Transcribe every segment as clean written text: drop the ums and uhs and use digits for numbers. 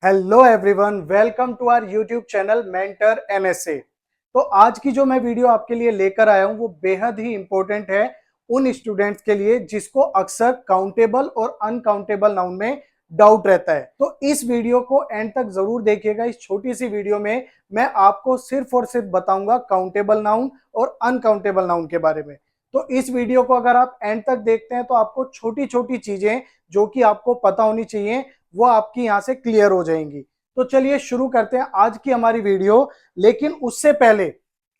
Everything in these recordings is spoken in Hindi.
Hello everyone, welcome to our YouTube channel mentor NSA. तो आज की जो मैं वीडियो आपके लिए लेकर आया हूं वो बेहद ही इंपॉर्टेंट है उन स्टूडेंट्स के लिए जिसको अक्सर काउंटेबल और अनकाउंटेबल नाउन में डाउट रहता है। तो इस वीडियो को एंड तक जरूर देखिएगा। इस छोटी सी वीडियो में मैं आपको सिर्फ और सिर्फ बताऊंगा काउंटेबल नाउन और अनकाउंटेबल नाउन के बारे में। तो इस वीडियो को अगर आप एंड तक देखते हैं तो आपको छोटी छोटी चीजें जो कि आपको पता होनी चाहिए वो आपकी यहां से क्लियर हो जाएंगी। तो चलिए शुरू करते हैं आज की हमारी वीडियो। लेकिन उससे पहले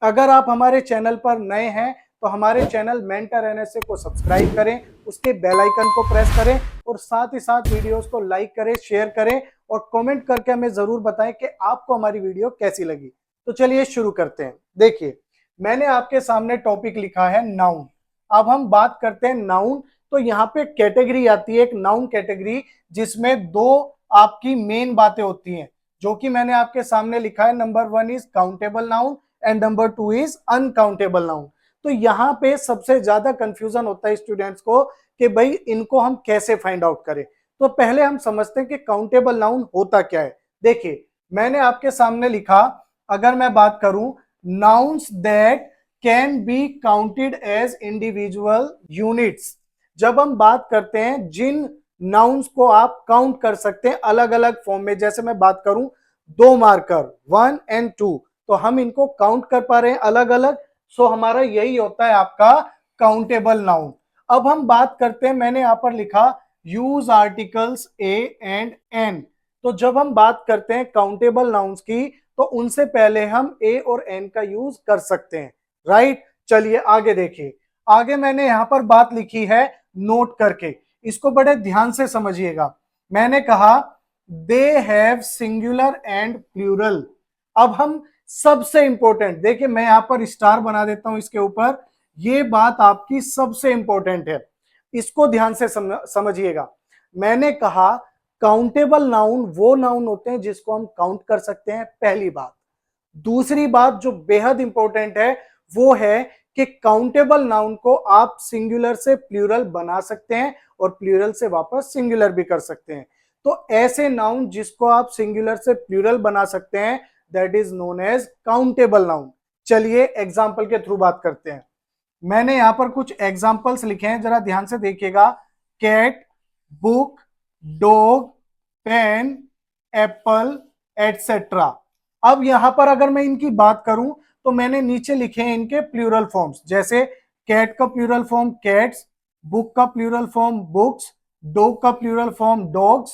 अगर आप हमारे चैनल पर नए हैं तो हमारे चैनल मेंटर एनएसए को सब्सक्राइब करें, उसके बेल आइकन को प्रेस करें और साथ ही साथ वीडियोस को लाइक करें, शेयर करें और कमेंट करके हमें जरूर बताएं कि आपको हमारी वीडियो कैसी लगी। तो चलिए शुरू करते हैं। देखिए, मैंने आपके सामने टॉपिक लिखा है नाउन। अब हम बात करते हैं नाउन। तो यहाँ पे कैटेगरी आती है, एक नाउन कैटेगरी, जिसमें दो आपकी मेन बातें होती हैं जो कि मैंने आपके सामने लिखा है। Number 1 is countable noun and number 2 is uncountable noun. तो यहाँ पे सबसे ज्यादा कंफ्यूजन होता है स्टूडेंट्स को कि भाई इनको हम कैसे फाइंड आउट करें। तो पहले हम समझते हैं कि काउंटेबल नाउन होता क्या है। देखिए, मैंने आपके सामने लिखा, अगर मैं बात करूं, nouns that can be counted as individual units. जब हम बात करते हैं जिन नाउन्स को आप काउंट कर सकते हैं अलग अलग फॉर्म में, जैसे मैं बात करूं दो मार्कर 1 एंड 2, तो हम इनको काउंट कर पा रहे हैं अलग अलग। सो हमारा यही होता है आपका काउंटेबल नाउन। अब हम बात करते हैं, मैंने यहां पर लिखा use articles a and an. तो जब हम बात करते हैं काउंटेबल नाउन्स की तो उनसे पहले हम ए और एन का यूज कर सकते हैं, राइट। चलिए आगे देखिए। आगे मैंने यहां पर बात लिखी है नोट करके, इसको बड़े ध्यान से समझिएगा। मैंने कहा they have singular and plural. अब हम सबसे इंपॉर्टेंट, देखिए मैं यहां पर स्टार बना देता हूं इसके ऊपर, ये बात आपकी सबसे इंपॉर्टेंट है, इसको ध्यान से समझिएगा। मैंने कहा काउंटेबल नाउन वो नाउन होते हैं जिसको हम काउंट कर सकते हैं, पहली बात। दूसरी बात जो बेहद इंपॉर्टेंट है वो है कि काउंटेबल नाउन को आप सिंगुलर से प्लूरल बना सकते हैं और प्लूरल से वापस सिंगुलर भी कर सकते हैं। तो ऐसे नाउन जिसको आप सिंगुलर से प्लूरल बना सकते हैं that is known as countable noun. चलिए एग्जांपल के थ्रू बात करते हैं। मैंने यहां पर कुछ एग्जांपल्स लिखे हैं, जरा ध्यान से देखिएगा। Cat, book, dog, pen, apple, etcetera. अब यहां पर अगर मैं इनकी बात करूं तो मैंने नीचे लिखे हैं इनके प्लूरल फॉर्म्स, जैसे कैट का प्लूरल फॉर्म कैट्स, बुक का प्लूरल फॉर्म बुक्स, डॉग का प्लूरल फॉर्म डॉग्स,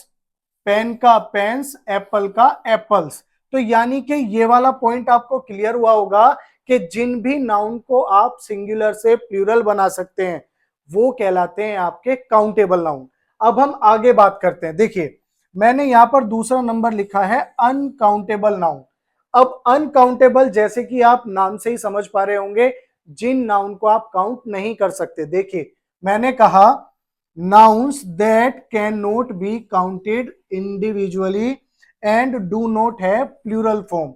पेन का पेन्स, एप्पल का एप्पल्स। तो यानी कि ये वाला पॉइंट आपको क्लियर हुआ होगा कि जिन भी नाउन को आप सिंगुलर से प्लूरल बना सकते हैं वो कहलाते हैं आपके काउंटेबल नाउन। अब हम आगे बात करते हैं। देखिए, मैंने यहां पर दूसरा नंबर लिखा है अनकाउंटेबल नाउन। अब अनकाउंटेबल जैसे कि आप नाम से ही समझ पा रहे होंगे, जिन नाउन को आप काउंट नहीं कर सकते। देखिए, मैंने कहा nouns that can not be counted individually and do not have plural form.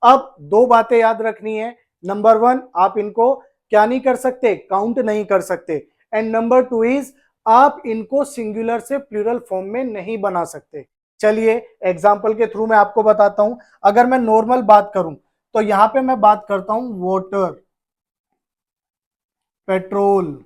अब दो बातें याद रखनी है। नंबर 1, आप इनको क्या नहीं कर सकते, काउंट नहीं कर सकते। एंड नंबर 2 इज आप इनको सिंगुलर से प्लूरल फॉर्म में नहीं बना सकते। चलिए एग्जाम्पल के थ्रू मैं आपको बताता हूं। अगर मैं नॉर्मल बात करूं तो यहां पे मैं बात करता हूं वाटर, पेट्रोल,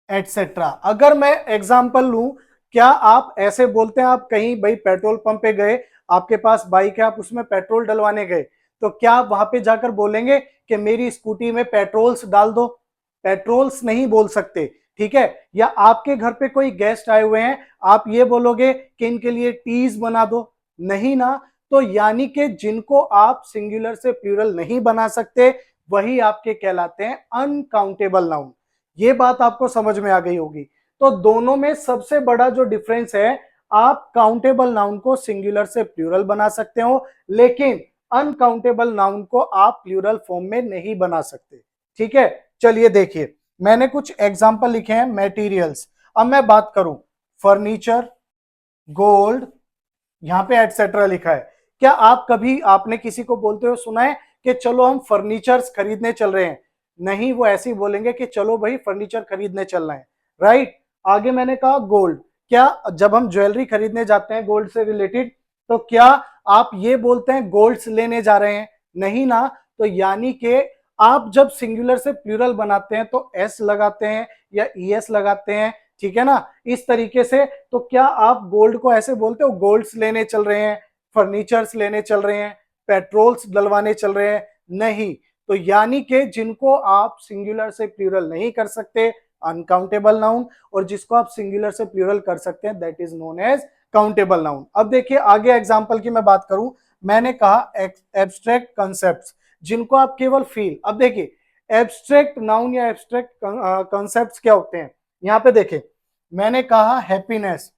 एटसेट्रा। अगर मैं एग्जाम्पल लूं, क्या आप ऐसे बोलते हैं, आप कहीं भाई पेट्रोल पंप पे गए, आपके पास बाइक है, आप उसमें पेट्रोल डलवाने गए, तो क्या आप वहां पे जाकर बोलेंगे कि मेरी स्कूटी में पेट्रोल्स डाल दो? पेट्रोल्स नहीं बोल सकते, ठीक है। या आपके घर पे कोई गेस्ट आए हुए हैं, आप ये बोलोगे कि इनके लिए टीज बना दो? नहीं ना। तो यानी कि जिनको आप सिंगुलर से प्लूरल नहीं बना सकते वही आपके कहलाते हैं अनकाउंटेबल नाउन। ये बात आपको समझ में आ गई होगी। तो दोनों में सबसे बड़ा जो डिफरेंस है, आप काउंटेबल नाउन को सिंगुलर से प्लूरल बना सकते हो लेकिन अनकाउंटेबल नाउन को आप प्लूरल फॉर्म में नहीं बना सकते, ठीक है। चलिए देखिए, मैंने कुछ एग्जांपल लिखे हैं मटेरियल्स। अब मैं बात करूं फर्नीचर, गोल्ड, यहां पे एटसेट्रा लिखा है। क्या आप कभी आपने किसी को बोलते हुए सुना है कि चलो हम फर्नीचर्स खरीदने चल रहे हैं? नहीं, वो ऐसे ही बोलेंगे कि चलो भाई फर्नीचर खरीदने चलना है, राइट। आगे मैंने कहा गोल्ड। क्या जब हम ज्वेलरी खरीदने जाते हैं गोल्ड से रिलेटेड, तो क्या आप ये बोलते हैं गोल्ड्स लेने जा रहे हैं? नहीं ना। तो यानी कि आप जब सिंगुलर से प्लूरल बनाते हैं तो एस लगाते हैं या ईएस लगाते हैं, ठीक है ना, इस तरीके से। तो क्या आप गोल्ड को ऐसे बोलते हो गोल्ड्स लेने चल रहे हैं, फर्नीचर्स लेने चल रहे हैं, पेट्रोल्स डलवाने चल रहे हैं? नहीं। तो यानी कि जिनको आप सिंगुलर से प्लूरल नहीं कर सकते, अनकाउंटेबल नाउन, और जिसको आप सिंगुलर से प्लूरल कर सकते हैं, that is known as countable noun. अब देखिए आगे एग्जांपल की मैं बात करूं, मैंने कहा एब्स्ट्रैक्ट कॉन्सेप्ट्स, जिनको आप केवल फील। अब देखिए एब्स्ट्रैक्ट नाउन या एब्स्ट्रैक्ट कॉन्सेप्ट्स क्या होते हैं, यहां पे देखें, मैंने कहा हैप्पीनेस,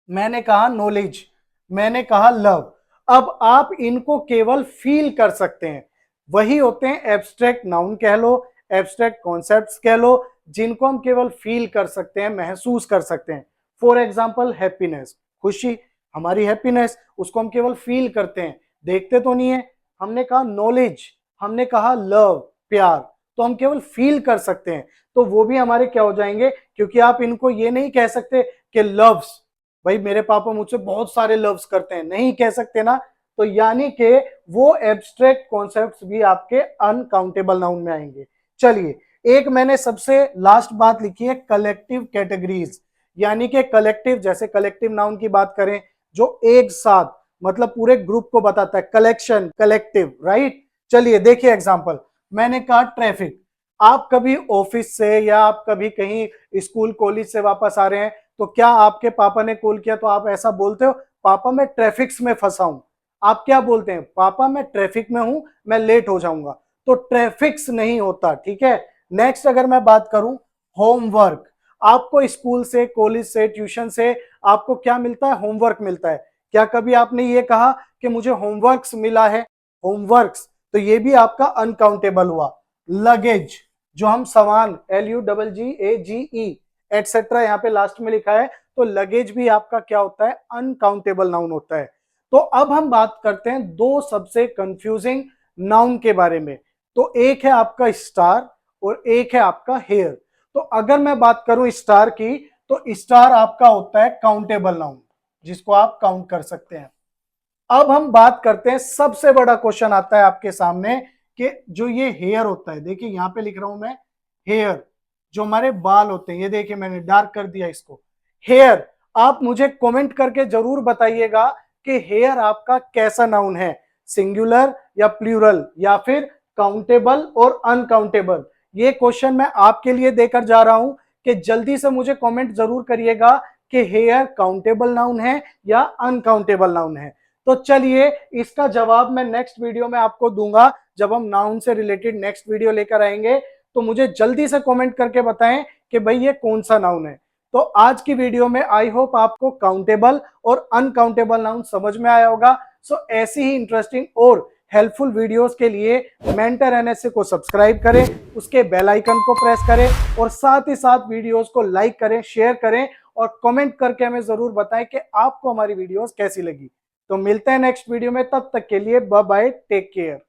मैंने कहा नॉलेज, मैंने कहा लव। अब आप इनको केवल फील कर सकते हैं, वही होते हैं एब्स्ट्रैक्ट नाउन कह लो, एब्स्ट्रैक्ट कॉन्सेप्ट्स कह लो, जिनको हम केवल फील कर सकते हैं, महसूस कर सकते हैं। फॉर एग्जाम्पल हैप्पीनेस, खुशी, हमारी हैप्पीनेस, उसको हम केवल फील करते हैं, देखते तो नहीं है। हमने कहा नॉलेज, हमने कहा लव, प्यार, तो हम केवल फील कर सकते हैं, तो वो भी हमारे क्या हो जाएंगे, क्योंकि आप इनको ये नहीं कह सकते कि लव्स, भाई मेरे पापा मुझसे बहुत सारे लव्स करते हैं, नहीं कह सकते ना। तो यानी कि वो एब्स्ट्रैक्ट कॉन्सेप्ट्स भी आपके अनकाउंटेबल नाउन में आएंगे। चलिए, एक मैंने सबसे लास्ट बात लिखी है कलेक्टिव कैटेगरीज, यानी कि कलेक्टिव, जैसे कलेक्टिव नाउन की बात करें जो एक साथ मतलब पूरे ग्रुप को बताता है, कलेक्शन, कलेक्टिव, राइट। चलिए देखिए एग्जांपल, मैंने कहा ट्रैफिक। आप कभी ऑफिस से या आप कभी कहीं स्कूल कॉलेज से वापस आ रहे हैं, तो क्या आपके पापा ने कॉल किया तो आप ऐसा बोलते हो पापा मैं ट्रैफिक्स में फंसा हूं? आप क्या बोलते हैं, पापा मैं ट्रैफिक में हूं, मैं लेट हो जाऊंगा। तो ट्रैफिक्स नहीं होता, ठीक है। नेक्स्ट अगर मैं बात करूं होमवर्क, आपको स्कूल से, कॉलेज से, ट्यूशन से आपको क्या मिलता है, होमवर्क मिलता है। क्या कभी आपने ये कहा कि मुझे होमवर्क्स मिला है, होमवर्क्स, तो ये भी आपका अनकाउंटेबल हुआ। लगेज, जो हम सामान, LUGGAGE एटसेट्रा यहाँ पे लास्ट में लिखा है, तो लगेज भी आपका क्या होता है, अनकाउंटेबल नाउन होता है। तो अब हम बात करते हैं दो सबसे कंफ्यूजिंग नाउन के बारे में। तो एक है आपका स्टार और एक है आपका हेयर। तो अगर मैं बात करूं स्टार की, तो स्टार आपका होता है काउंटेबल नाउन, जिसको आप काउंट कर सकते हैं। अब हम बात करते हैं, सबसे बड़ा क्वेश्चन आता है आपके सामने कि जो ये हेयर होता है, देखिए यहां पे लिख रहा हूं मैं हेयर, जो हमारे बाल होते हैं, ये देखिए मैंने डार्क कर दिया इसको, हेयर। आप मुझे कमेंट करके जरूर बताइएगा कि हेयर आपका कैसा नाउन है, सिंगुलर या प्लूरल या फिर काउंटेबल और अनकाउंटेबल। ये क्वेश्चन मैं आपके लिए देकर जा रहा हूं कि जल्दी से मुझे कमेंट जरूर करिएगा कि हेयर काउंटेबल नाउन है या अनकाउंटेबल नाउन है। तो चलिए इसका जवाब मैं नेक्स्ट वीडियो में आपको दूंगा, जब हम नाउन से रिलेटेड नेक्स्ट वीडियो लेकर आएंगे। तो मुझे जल्दी से कमेंट करके बताएं कि भाई ये कौन सा नाउन है। तो आज की वीडियो में आई होप आपको काउंटेबल और अनकाउंटेबल नाउन समझ में आया होगा। सो ऐसी ही इंटरेस्टिंग और हेल्पफुल वीडियोस के लिए मेंटर एनएसए को सब्सक्राइब करें, उसके बेल आइकन को प्रेस करें और साथ ही साथ वीडियोस को लाइक करें, शेयर करें और कमेंट करके हमें जरूर बताएं कि आपको हमारी वीडियोस कैसी लगी। तो मिलते हैं नेक्स्ट वीडियो में, तब तक के लिए बाय बाय, टेक केयर।